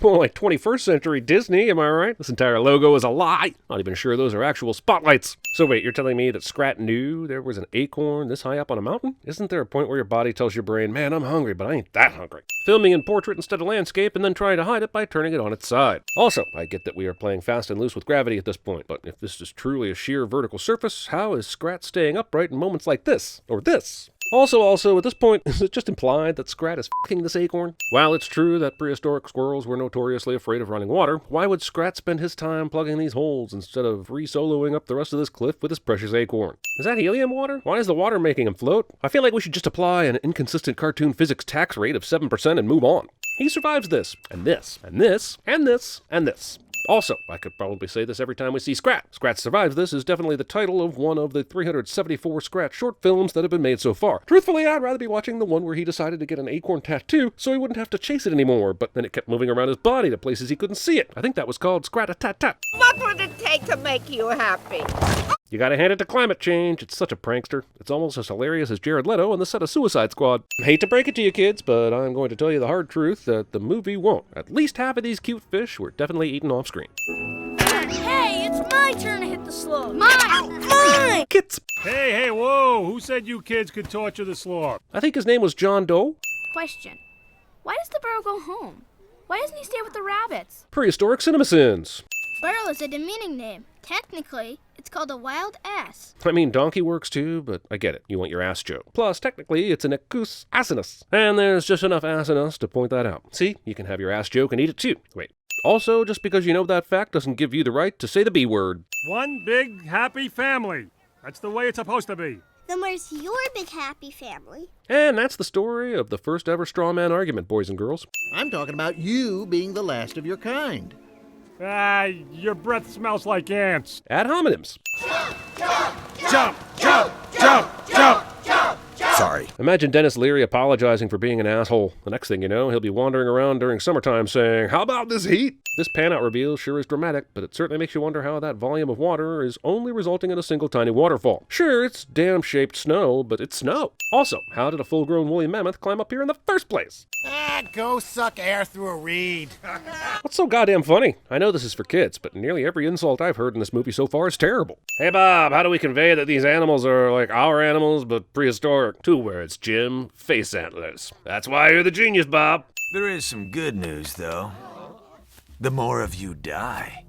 More like 21st century Disney, am I right? This entire logo is a lie. Not even sure those are actual spotlights. So wait, you're telling me that Scrat knew there was an acorn this high up on a mountain? Isn't there a point where your body tells your brain, man, I'm hungry, but I ain't that hungry? Filming in portrait instead of landscape and then trying to hide it by turning it on its side. Also, I get that we are playing fast and loose with gravity at this point, but if this is truly a sheer vertical surface, how is Scrat staying upright in moments like this? Or this? Also, at this point, is it just implied that Scrat is f***ing this acorn? While it's true that prehistoric squirrels were notoriously afraid of running water, why would Scrat spend his time plugging these holes instead of re-soloing up the rest of this cliff with his precious acorn? Is that helium water? Why is the water making him float? I feel like we should just apply an inconsistent cartoon physics tax rate of 7% and move on. He survives this, and this, and this, and this, and this. Also, I could probably say this every time we see Scrat. Scrat Survives This is definitely the title of one of the 374 Scrat short films that have been made so far. Truthfully, I'd rather be watching the one where he decided to get an acorn tattoo so he wouldn't have to chase it anymore, but then it kept moving around his body to places he couldn't see it. I think that was called Scrat-a-tat-tat. What would it take to make you happy? You gotta hand it to climate change. It's such a prankster. It's almost as hilarious as Jared Leto on the set of Suicide Squad. Hate to break it to you kids, but I'm going to tell you the hard truth that the movie won't. At least half of these cute fish were definitely eaten off screen. Hey, it's my turn to hit the slug. Mine! Kits! Hey, whoa! Who said you kids could torture the sloth? I think his name was John Doe. Question. Why does the burro go home? Why doesn't he stay with the rabbits? Prehistoric CinemaSins. Burro is a demeaning name. Technically, it's called a wild ass. I mean, donkey works too, but I get it. You want your ass joke. Plus, technically, it's an ecus asinus. And there's just enough ass in us to point that out. See, you can have your ass joke and eat it too. Wait. Also, just because you know that fact doesn't give you the right to say the B word. One big happy family. That's the way it's supposed to be. Then where's your big happy family? And that's the story of the first ever straw man argument, boys and girls. I'm talking about you being the last of your kind. Your breath smells like ants. Ad hominems. Jump, jump, jump, jump. Sorry. Imagine Dennis Leary apologizing for being an asshole. The next thing you know, he'll be wandering around during summertime saying, how about this heat? This pan-out reveal sure is dramatic, but it certainly makes you wonder how that volume of water is only resulting in a single tiny waterfall. Sure, it's dam-shaped snow, but it's snow. Also, how did a full-grown woolly mammoth climb up here in the first place? Go suck air through a reed. What's so goddamn funny? I know this is for kids, but nearly every insult I've heard in this movie so far is terrible. Hey Bob, how do we convey that these animals are like our animals, but prehistoric? 2 words, Jim. Face antlers. That's why you're the genius, Bob. There is some good news, though. The more of you die,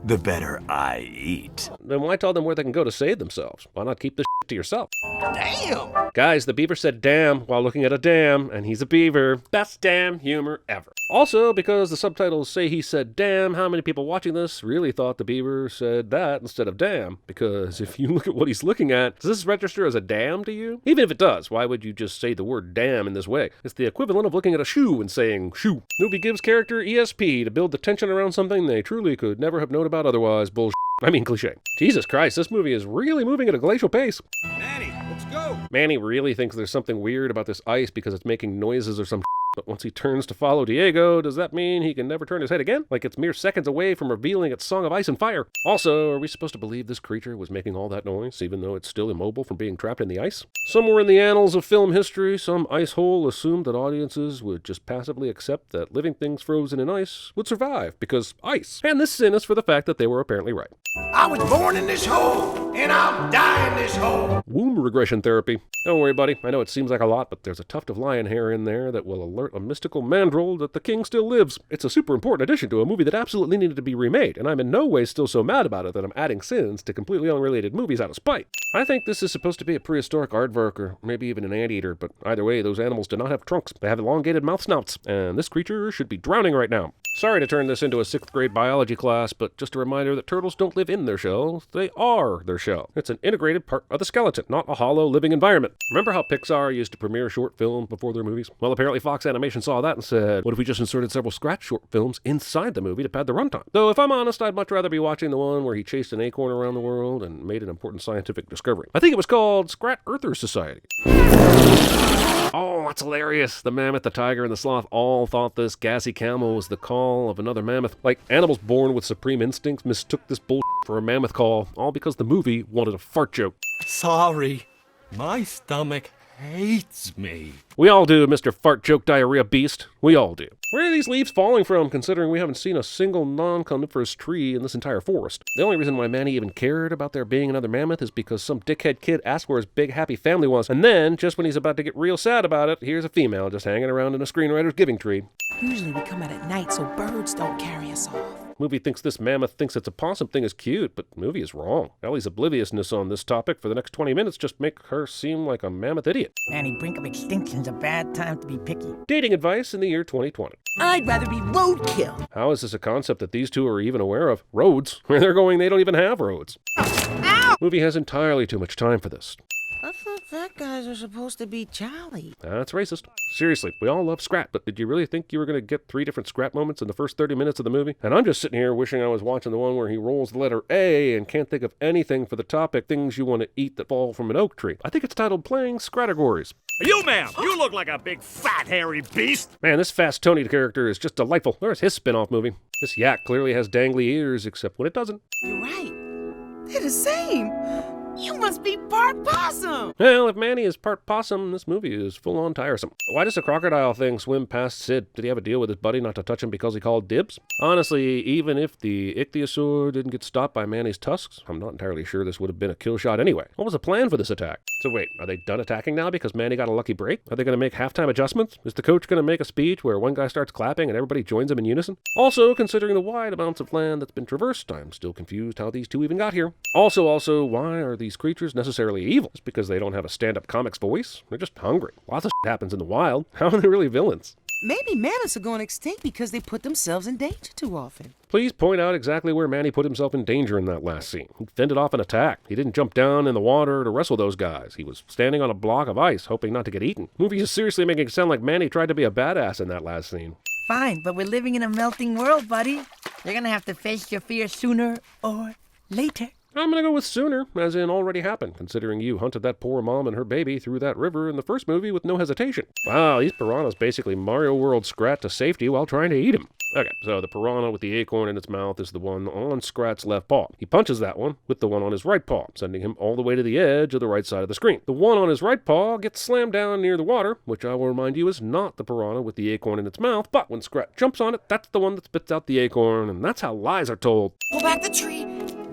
the better I eat. Then why tell them where they can go to save themselves? Why not keep this shit to yourself? Damn! Guys, the beaver said damn while looking at a dam, and he's a beaver. Best damn humor ever. Also, because the subtitles say he said damn, how many people watching this really thought the beaver said that instead of damn? Because if you look at what he's looking at, does this register as a damn to you? Even if it does, why would you just say the word damn in this way? It's the equivalent of looking at a shoe and saying shoe. Movie gives character ESP to build the tension around something they truly could never have known about otherwise. Bullshit. I mean, cliche. Jesus Christ, this movie is really moving at a glacial pace. Manny, let's go! Manny really thinks there's something weird about this ice because it's making noises or some shit. But once he turns to follow Diego, does that mean he can never turn his head again? Like it's mere seconds away from revealing its song of ice and fire. Also, are we supposed to believe this creature was making all that noise, even though it's still immobile from being trapped in the ice? Somewhere in the annals of film history, some ice hole assumed that audiences would just passively accept that living things frozen in ice would survive, because ice. And this sin is for the fact that they were apparently right. I was born in this hole, and I'll die in this hole. Womb regression therapy. Don't worry, buddy. I know it seems like a lot, but there's a tuft of lion hair in there that will alert a mystical mandrill that the king still lives. It's a super important addition to a movie that absolutely needed to be remade, and I'm in no way still so mad about it that I'm adding sins to completely unrelated movies out of spite. I think this is supposed to be a prehistoric aardvark, or maybe even an anteater, but either way, those animals do not have trunks. They have elongated mouth snouts, and this creature should be drowning right now. Sorry to turn this into a 6th grade biology class, but just a reminder that turtles don't live in their shells, they are their shell. It's an integrated part of the skeleton, not a hollow living environment. Remember how Pixar used to premiere short films before their movies? Well, apparently Fox Animation saw that and said, what if we just inserted several Scrat short films inside the movie to pad the runtime? Though if I'm honest, I'd much rather be watching the one where he chased an acorn around the world and made an important scientific discovery. I think it was called Scrat Earthers Society. Oh, that's hilarious. The mammoth, the tiger, and the sloth all thought this gassy camel was the call of another mammoth. Like, animals born with supreme instincts mistook this bullshit for a mammoth call, all because the movie wanted a fart joke. Sorry, my stomach hates me. We all do, Mr. Fart Joke Diarrhea Beast. We all do. Where are these leaves falling from, considering we haven't seen a single non-coniferous tree in this entire forest? The only reason why Manny even cared about there being another mammoth is because some dickhead kid asked where his big happy family was, and then, just when he's about to get real sad about it, here's a female just hanging around in a screenwriter's giving tree. Usually we come out at night so birds don't carry us off. Movie thinks this mammoth thinks it's a possum thing is cute, but movie is wrong. Ellie's obliviousness on this topic for the next 20 minutes just make her seem like a mammoth idiot. Manny, brink of extinction's a bad time to be picky. Dating advice in the year 2020. I'd rather be roadkill. How is this a concept that these two are even aware of? Roads? Where they're going, they don't even have roads. Ow! Movie has entirely too much time for this. I thought fat guys are supposed to be jolly. That's racist. Seriously, we all love Scrat, but did you really think you were going to get 3 different Scrat moments in the first 30 minutes of the movie? And I'm just sitting here wishing I was watching the one where he rolls the letter A and can't think of anything for the topic, things you want to eat that fall from an oak tree. I think it's titled Playing Scratagories. You, ma'am, you look like a big, fat, hairy beast. Man, this Fast Tony character is just delightful. Where's his spin-off movie? This yak clearly has dangly ears, except when it doesn't. You're right. They're the same. You must be part possum. Well, if Manny is part possum, this movie is full-on tiresome. Why does the crocodile thing swim past Sid? Did he have a deal with his buddy not to touch him because he called dibs? Honestly, even if the ichthyosaur didn't get stopped by Manny's tusks, I'm not entirely sure this would have been a kill shot anyway. What was the plan for this attack? So wait, are they done attacking now because Manny got a lucky break? Are they going to make halftime adjustments? Is the coach going to make a speech where one guy starts clapping and everybody joins him in unison? Also, considering the wide amounts of land that's been traversed, I'm still confused how these two even got here. Also, why are these creatures necessarily evil? Just because they don't have a stand-up comics voice? They're just hungry. Lots of shit happens in the wild. How are they really villains? Maybe mammoths are going extinct because they put themselves in danger too often. Please point out exactly where Manny put himself in danger in that last scene. He fended off an attack. He didn't jump down in the water to wrestle those guys. He was standing on a block of ice, hoping not to get eaten. Movie is seriously making it sound like Manny tried to be a badass in that last scene. Fine, but we're living in a melting world, buddy. You're gonna have to face your fear sooner or later. I'm gonna go with sooner, as in already happened, considering you hunted that poor mom and her baby through that river in the first movie with no hesitation. Wow, these piranhas basically Mario World Scrat to safety while trying to eat him. Okay, so the piranha with the acorn in its mouth is the one on Scrat's left paw. He punches that one with the one on his right paw, sending him all the way to the edge of the right side of the screen. The one on his right paw gets slammed down near the water, which I will remind you is not the piranha with the acorn in its mouth, but when Scrat jumps on it, that's the one that spits out the acorn, and that's how lies are told. Pull back the tree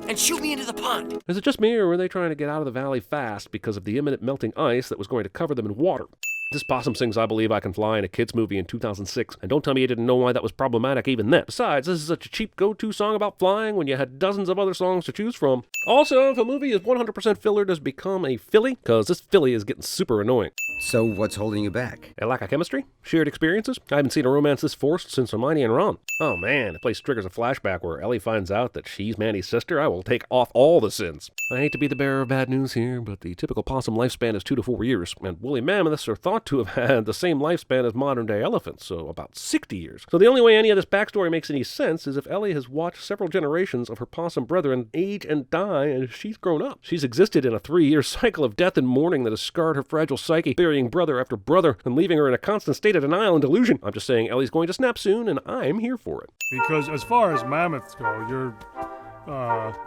and shoot me into the pond. Is it just me, or were they trying to get out of the valley fast because of the imminent melting ice that was going to cover them in water? This possum sings I Believe I Can Fly in a kid's movie in 2006, and don't tell me you didn't know why that was problematic even then. Besides, this is such a cheap go-to song about flying when you had dozens of other songs to choose from. Also, if a movie is 100% filler, does it become a filly? Because this filly is getting super annoying. So what's holding you back? A lack of chemistry? Shared experiences? I haven't seen a romance this forced since Hermione and Ron. Oh man, if place triggers a flashback where Ellie finds out that she's Manny's sister, I will take off all the sins. I hate to be the bearer of bad news here, but the typical possum lifespan is 2 to 4 years, and woolly mammoths are thought to have had the same lifespan as modern-day elephants, so about 60 years. So the only way any of this backstory makes any sense is if Ellie has watched several generations of her possum brethren age and die as she's grown up. She's existed in a 3-year cycle of death and mourning that has scarred her fragile psyche, burying brother after brother and leaving her in a constant state of denial and delusion. I'm just saying Ellie's going to snap soon, and I'm here for it. Because as far as mammoths go, you're,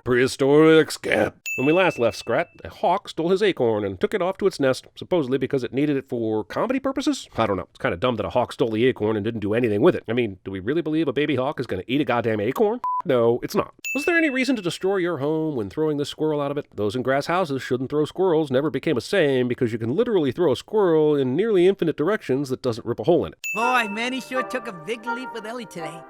prehistoric scamp. When we last left Scrat, a hawk stole his acorn and took it off to its nest, supposedly because it needed it for comedy purposes? I don't know. It's kind of dumb that a hawk stole the acorn and didn't do anything with it. I mean, do we really believe a baby hawk is going to eat a goddamn acorn? No, it's not. Was there any reason to destroy your home when throwing this squirrel out of it? Those in grass houses shouldn't throw squirrels never became a saying because you can literally throw a squirrel in nearly infinite directions that doesn't rip a hole in it. Boy, Manny sure took a big leap with Ellie today.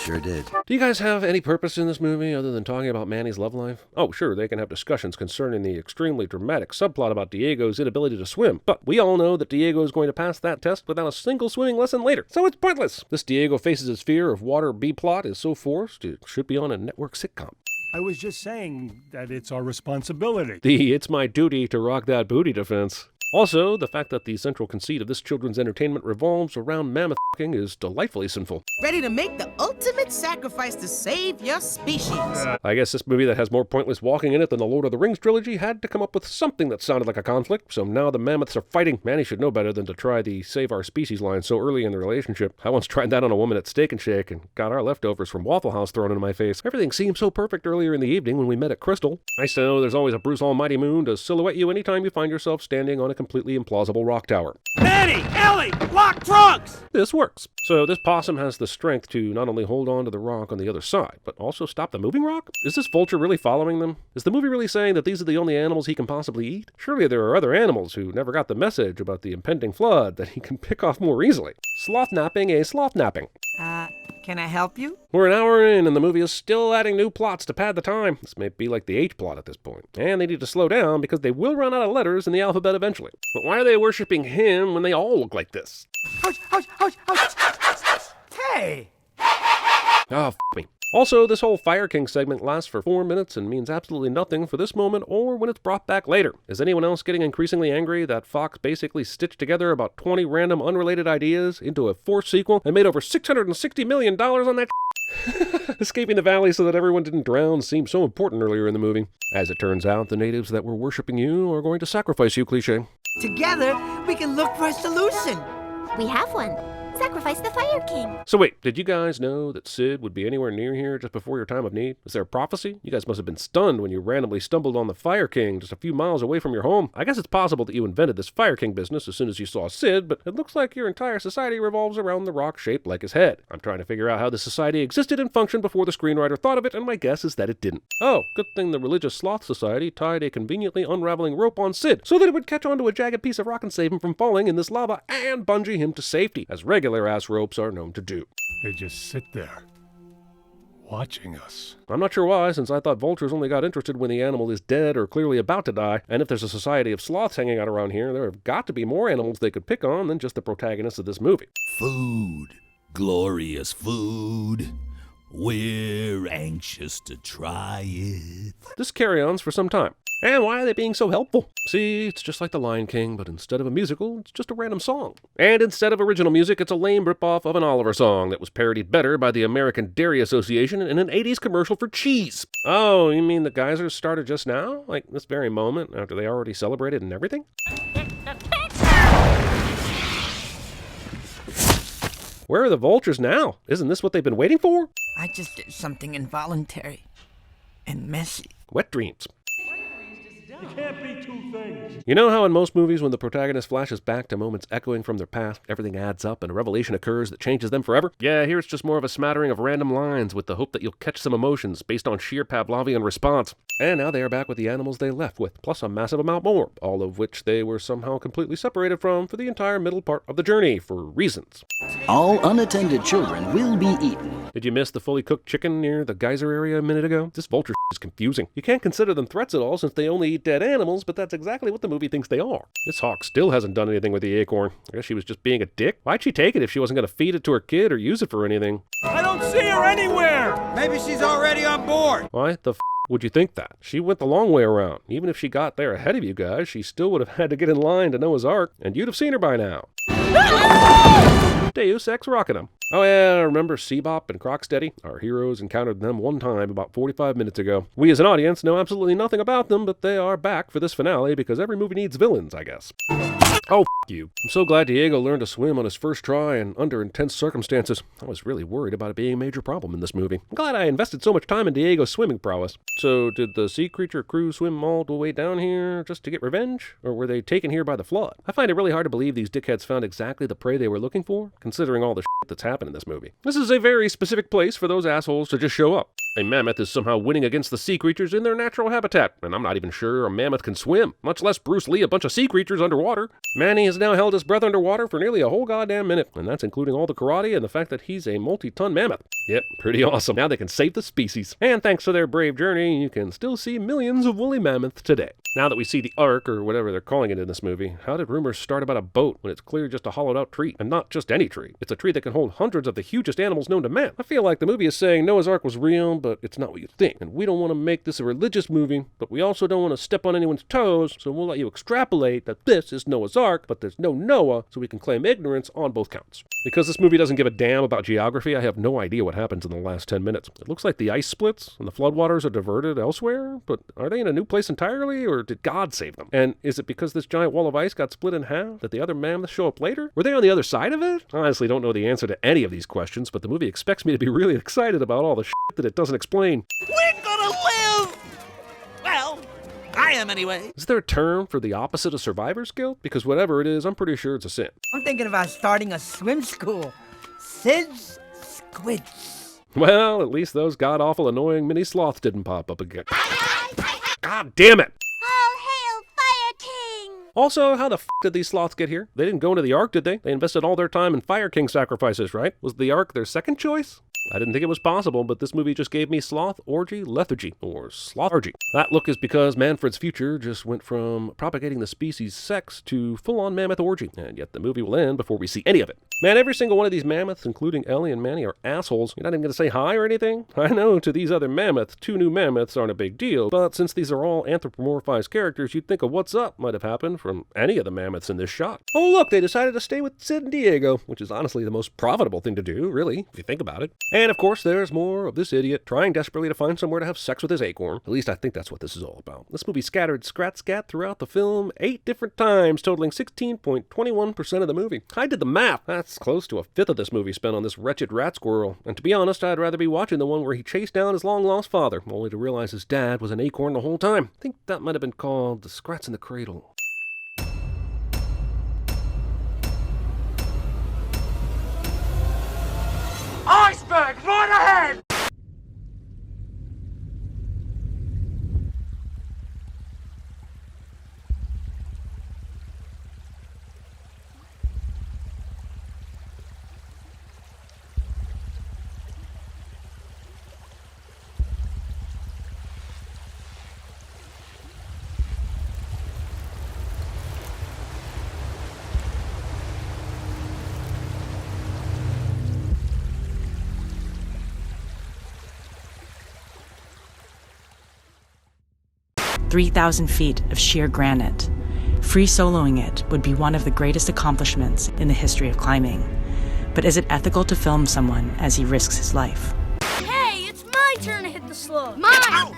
Sure did. Do you guys have any purpose in this movie other than talking about Manny's love life? Oh, sure, they can have discussions concerning the extremely dramatic subplot about Diego's inability to swim, but we all know that Diego is going to pass that test without a single swimming lesson later, so it's pointless. This Diego faces his fear of water B-plot is so forced, it should be on a network sitcom. I was just saying that it's our responsibility. The "it's my duty to rock that booty" defense. Also, the fact that the central conceit of this children's entertainment revolves around mammoth f***ing is delightfully sinful. Ready to make the ultimate sacrifice to save your species. I guess this movie that has more pointless walking in it than the Lord of the Rings trilogy had to come up with something that sounded like a conflict, so now the mammoths are fighting. Manny should know better than to try the save our species line so early in the relationship. I once tried that on a woman at Steak and Shake and got our leftovers from Waffle House thrown into my face. Everything seemed so perfect earlier in the evening when we met at Crystal. Nice to know there's always a Bruce Almighty Moon to silhouette you anytime you find yourself standing on a completely implausible rock tower. Eddie! Ellie! Lock trunks! This works. So this possum has the strength to not only hold on to the rock on the other side, but also stop the moving rock? Is this vulture really following them? Is the movie really saying that these are the only animals he can possibly eat? Surely there are other animals who never got the message about the impending flood that he can pick off more easily. Sloth napping a sloth napping. Can I help you? We're an hour in and the movie is still adding new plots to pad the time. This may be like the H plot at this point. And they need to slow down because they will run out of letters in the alphabet eventually. But why are they worshipping him when they all look like this? Ouch, ouch, ouch, ouch. Hey! Oh, f me. Also, this whole Fire King segment lasts for 4 minutes and means absolutely nothing for this moment or when it's brought back later. Is anyone else getting increasingly angry that Fox basically stitched together about 20 random unrelated ideas into a fourth sequel and made over $660 million on that Escaping the valley so that everyone didn't drown seemed so important earlier in the movie. As it turns out, the natives that were worshipping you are going to sacrifice you, cliché. Together, we can look for a solution. We have one. Sacrifice the Fire King. So wait, did you guys know that Sid would be anywhere near here just before your time of need? Is there a prophecy? You guys must have been stunned when you randomly stumbled on the Fire King just a few miles away from your home. I guess it's possible that you invented this Fire King business as soon as you saw Sid, but it looks like your entire society revolves around the rock shaped like his head. I'm trying to figure out how the society existed and functioned before the screenwriter thought of it, and my guess is that it didn't. Oh, good thing the Religious Sloth Society tied a conveniently unraveling rope on Sid so that it would catch onto a jagged piece of rock and save him from falling in this lava and bungee him to safety, as regular-ass ropes are known to do. They just sit there, watching us. I'm not sure why, since I thought vultures only got interested when the animal is dead or clearly about to die, and if there's a society of sloths hanging out around here, there have got to be more animals they could pick on than just the protagonists of this movie. Food, glorious food. We're anxious to try it. This carry-on's for some time. And why are they being so helpful? See, it's just like The Lion King, but instead of a musical, it's just a random song. And instead of original music, it's a lame ripoff of an Oliver song that was parodied better by the American Dairy Association in an 80s commercial for cheese. Oh, you mean the geysers started just now? Like this very moment, after they already celebrated and everything? Where are the vultures now? Isn't this what they've been waiting for? I just did something involuntary and messy. Wet dreams. You can't be two things. You know how in most movies when the protagonist flashes back to moments echoing from their past, everything adds up and a revelation occurs that changes them forever? Yeah, here it's just more of a smattering of random lines with the hope that you'll catch some emotions based on sheer Pavlovian response. And now they are back with the animals they left with, plus a massive amount more, all of which they were somehow completely separated from for the entire middle part of the journey for reasons. All unattended children will be eaten. Did you miss the fully cooked chicken near the geyser area a minute ago? This vulture is confusing. You can't consider them threats at all since they only eat dead animals, but that's exactly what the movie thinks they are. This hawk still hasn't done anything with the acorn. I guess she was just being a dick. Why'd she take it if she wasn't going to feed it to her kid or use it for anything? I don't see her anywhere! Maybe she's already on board. Why the would you think that? She went the long way around. Even if she got there ahead of you guys, she still would have had to get in line to Noah's Ark, and you'd have seen her by now. Deus Ex Rockin'em. Oh yeah, remember Seabop and Crocksteady? Our heroes encountered them one time about 45 minutes ago. We as an audience know absolutely nothing about them, but they are back for this finale because every movie needs villains, I guess. Oh, you. I'm so glad Diego learned to swim on his first try and under intense circumstances. I was really worried about it being a major problem in this movie. I'm glad I invested so much time in Diego's swimming prowess. So, did the sea creature crew swim all the way down here just to get revenge? Or were they taken here by the flood? I find it really hard to believe these dickheads found exactly the prey they were looking for, considering all the shit that's happened in this movie. This is a very specific place for those assholes to just show up. A mammoth is somehow winning against the sea creatures in their natural habitat, and I'm not even sure a mammoth can swim, much less Bruce Lee a bunch of sea creatures underwater. Manny has now held his breath underwater for nearly a whole goddamn minute, and that's including all the karate and the fact that he's a multi-ton mammoth. Yep, pretty awesome. Now they can save the species. And thanks to their brave journey, you can still see millions of woolly mammoths today. Now that we see the Ark, or whatever they're calling it in this movie, how did rumors start about a boat when it's clearly just a hollowed out tree? And not just any tree. It's a tree that can hold hundreds of the hugest animals known to man. I feel like the movie is saying Noah's Ark was real, but it's not what you think. And we don't want to make this a religious movie, but we also don't want to step on anyone's toes, so we'll let you extrapolate that this is Noah's Ark, but there's no Noah, so we can claim ignorance on both counts. Because this movie doesn't give a damn about geography, I have no idea what happens in the last 10 minutes. It looks like the ice splits and the floodwaters are diverted elsewhere, but are they in a new place entirely, or did God save them? And is it because this giant wall of ice got split in half that the other mammoths show up later? Were they on the other side of it? I honestly don't know the answer to any of these questions, but the movie expects me to be really excited about all the shit that it doesn't explain. We're gonna live! Well, I am anyway. Is there a term for the opposite of survivor's guilt? Because whatever it is, I'm pretty sure it's a sin. I'm thinking about starting a swim school. Sid's Squids. Well, at least those god-awful annoying mini sloths didn't pop up again. God damn it! All hail Fire King! Also, how the f*** did these sloths get here? They didn't go into the Ark, did they? They invested all their time in Fire King sacrifices, right? Was the Ark their second choice? I didn't think it was possible, but this movie just gave me sloth orgy lethargy, or slothargy. That look is because Manfred's future just went from propagating the species sex to full-on mammoth orgy, and yet the movie will end before we see any of it. Man, every single one of these mammoths, including Ellie and Manny, are assholes. You're not even going to say hi or anything? I know to these other mammoths, 2 new mammoths aren't a big deal, but since these are all anthropomorphized characters, you'd think a what's up might have happened from any of the mammoths in this shot. Oh look, they decided to stay with Sid and Diego, which is honestly the most profitable thing to do, really, if you think about it. And of course, there's more of this idiot trying desperately to find somewhere to have sex with his acorn. At least I think that's what this is all about. This movie scattered Scrat scat throughout the film 8 different times, totaling 16.21% of the movie. I did the math. That's close to a fifth of this movie spent on this wretched rat squirrel. And to be honest, I'd rather be watching the one where he chased down his long-lost father, only to realize his dad was an acorn the whole time. I think that might have been called The Scrats in the Cradle. Iceberg, right ahead! "3,000 feet of sheer granite. Free soloing it would be one of the greatest accomplishments in the history of climbing. But is it ethical to film someone as he risks his life?" Hey, it's my turn to hit the slug. Mine!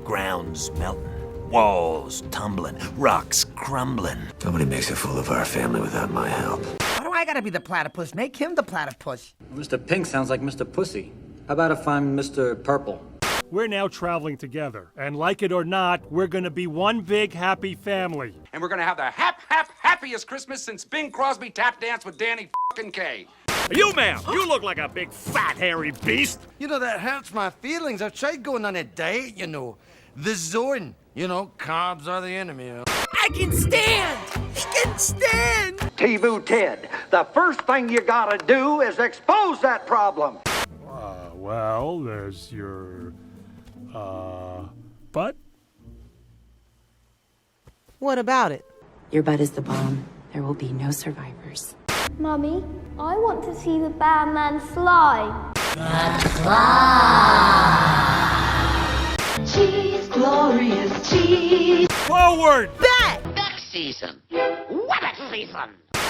Ground's melting, walls tumbling, rocks crumbling. Nobody makes a fool of our family without my help. Why do I gotta be the platypus? Make him the platypus. Mr. Pink sounds like Mr. Pussy. How about if I'm Mr. Purple? We're now traveling together, and like it or not, we're gonna be one big happy family. And we're gonna have the happiest Christmas since Bing Crosby tap danced with Danny fucking Kaye. You, ma'am, you look like a big fat hairy beast. You know, that hurts my feelings. I've tried going on a diet, you know. The zone. You know, carbs are the enemy. I can stand! He can stand! T-Boo Ted, the first thing you gotta do is expose that problem. Well, there's your, butt? What about it? Your butt is the bomb. There will be no survivors. Mummy, I want to see the Batman slime. Cheese, glorious cheese. Forward! Bet! Next season. What a season!